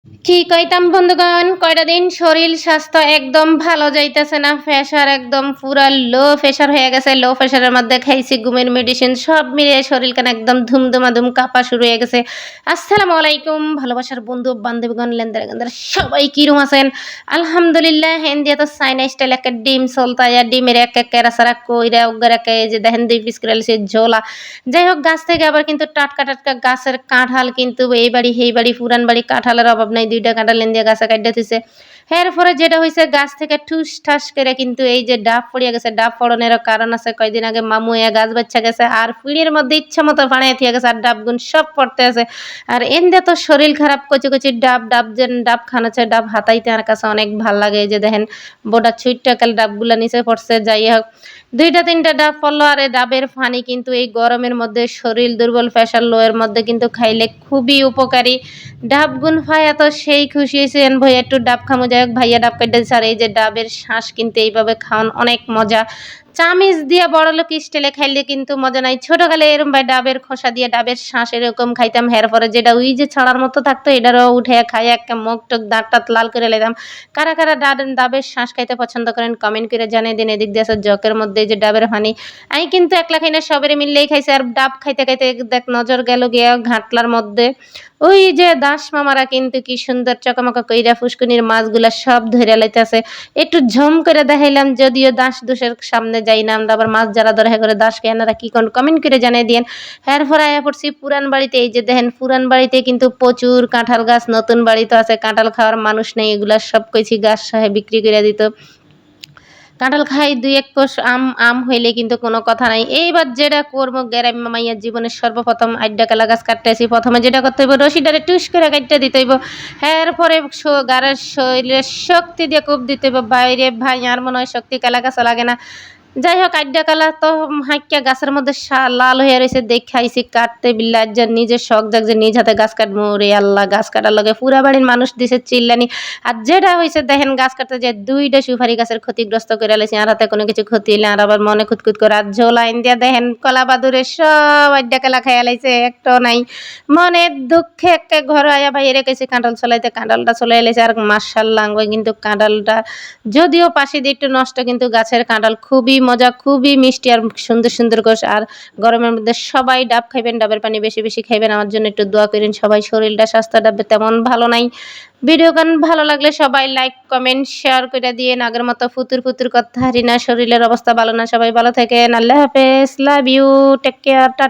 কি কইতাম বন্ধুগণ, কয়টা দিন শরীর স্বাস্থ্য একদম ভালো যাইতেছে না। প্রেশার একদম পুরা লো প্রেশার হয়ে গেছে। লো প্রেশারের মধ্যে খাইছি ঘুমের মেডিসিন, সব মিলিয়ে শরীর কেন একদম ধুমধুমাধুম কাঁপা শুরু হয়ে গেছে। আসসালামু আলাইকুম ভালোবাসার বন্ধু বান্ধবীগণ, লেনদেন সবাই কিরম আছেন? আলহামদুলিল্লাহ। হেন্দিয়া তো চাইনা স্টাইল একটা ডিম চলতায়া, ডিমের এক এক কেরাসারা কইরা উগার একে যে দেখেন ২ পিস করে আলছে ঝোলা। যাই হোক, গাছ থেকে আবার কিন্তু টাটকা টাটকা গাছের কাঁঠাল, কিন্তু এই বাড়ি সেই বাড়ি পুরান বাড়ি কাঁঠালের অভাব নাই। ২টা কাঁঠাল এনে দিয়ে গাছে কাইটা থুইছে। এরপরে যেটা হইছে, গাছ থেকে ঠুস ঠাস করে কিন্তু এই যে ডাব পড়িয়া গেছে। ডাব ফড়নেরও কারণ আছে, কয়দিন আগে মামু এ গাছ বাচ্চা গেছে আর পিঁড়ির মধ্যে ইচ্ছা মতো বানাইয়া থিয়া গেছে, আর ডাবগুন সব পড়তে আছে। আর এনদে তো শরীর খারাপ, কচি কচি ডাব ডাব যেন ডাব খানাচ্ছে, ডাব হাতাইতে আমার কাছে অনেক ভাল লাগে। এই যে দেখেন বোটা ছুইটটা কাল ডাবগুলা নিচে পড়ছে। যাই হোক, ২টা ৩টা ডাব পড়লো। আর এই ডাবের পানি কিন্তু এই গরমের মধ্যে শরীর দুর্বল প্রেশার লো এর মধ্যে কিন্তু খাইলে খুবই উপকারী। ডাব গুণ ভাইয়া তো সেই খুশি হয়েছেন, ভাইয়া একটু ডাব খামো। যাই হোক, ভাইয়া ডাব কেটে দিচ্ছে। আর এই যে ডাবের শ্বাস কিন্তু এইভাবে খাওয়ান অনেক মজা। চামিচ দিয়ে বড় লোক স্টাইলে খাইলে কিন্তু মজা নাই। ছোটকালে এরম ভাই ডাবের খোসা দিয়ে ডাবের শ্বাস এরকম খাইতাম। হের পরে যেটা ওই যে ছড়ার মতো থাকতো, এটারও উঠে খাই একটা মুখ টুক দাঁত টাত লাল করে লেতাম। কারা কারা ডাবের শ্বাস খাইতে পছন্দ করেন কমেন্ট করে জানিয়ে দিন। এদিক দিয়ে আছে জকের মধ্যে যে ডাবের পানি। আমি কিন্তু একলা খাই না, সবেরে মিললেই খাইছি। আর ডাব খাইতে খাইতে দেখ নজর গেল গিয়া ঘাটলার মধ্যে। ওই যে দাস মামারা কিন্তু কি সুন্দর চকামকা কইরা ফুসকুনির মাছগুলা সব ধইরা লইতাছে। একটু ঝম করে দেখাইলাম, যদিও দাস দোষের সামনে যাই না আমরা। আবার মাছ যারা ধরে করে দাসকে এনারা কি কোন কমেন্ট করে জানিয়ে দিয়েন। এরপর আয়া পড়ছি পুরান বাড়িতে। এই যে দেখেন পুরান বাড়িতে কিন্তু প্রচুর কাঁঠাল গাছ, নতুন বাড়িতে আছে। কাঁঠাল খাওয়ার মানুষ নেই, এগুলা সব কইছি গাছ সাহে বিক্রি করে দিত। কাঁঠাল খাই ২-১ কোষ, আম হইলে কিন্তু কোনো কথা নাই। এইবার যেটা করবো, গ্রাম্য মাইয়ার জীবনের সর্বপ্রথম আইড্ডা কালা গাছ কাটতে আসি। প্রথমে যেটা করতে হইব, রশিটারে টুস করে কাটতে দিতে হইব। এরপরে গাড়ের শরীরের শক্তি দিয়ে কূপ দিতে হইব। বাইরে ভাই আর মনে হয় শক্তি কালা গাছে লাগে না। যাই হোক, আইড্ডা কালা তো হাইক্কা গাছের মধ্যে লাল হয়ে রয়েছে, দেখে আইছি কাটতে। বিল্লাহ যে নিজের শখ যাক যে নিজ হাতে গাছ কাটবো। রে আল্লাহ, গাছ কাটার লগে পুরা বাড়ির মানুষ দিছে চিল্লানি। আর যেটা হয়েছে দেখেন, গাছ কাটতে যে 2টা সুপারি গাছের ক্ষতিগ্রস্ত করে লাইছি। আর হাতে কোনো কিছু ক্ষতি হইলে আর আবার মনে খুঁতখুত করে। আর ঝোলা ইন্ডিয়া দেখেন কলা বাদুরের সব আইড্ডা কালা খাইয়া লাইছে, একটাও নাই। মনের দুঃখে একটা ঘরে আয়া ভাই রেখেছি কাঁঠাল চলাইতে, কাঁঠালটা চলে এলেছে। আর মাশাআল্লাহ, কিন্তু কাঁঠালটা যদিও পাশে দিয়ে একটু নষ্ট, কিন্তু গাছের কাঁঠাল খুবই মজা, খুবই মিষ্টি আর সুন্দর সুন্দর গোশ। আর গরমের মধ্যে সবাই ডাব খাইবেন, ডাবের পানি বেশি বেশি খাইবেন। আমার জন্য একটু দোয়া করেন সবাই। শরীরটা স্বাস্থ্যটা তেমন ভালো নাই। ভিডিও গান ভালো লাগলে সবাই লাইক কমেন্ট শেয়ার করে দিয়ে। আগের মতো ফুতুর ফুতুর কথা হারি না, শরীরের অবস্থা ভালো না। সবাই ভালো থাকেন। আল্লাহ হাফেজ, love you, take care, tata.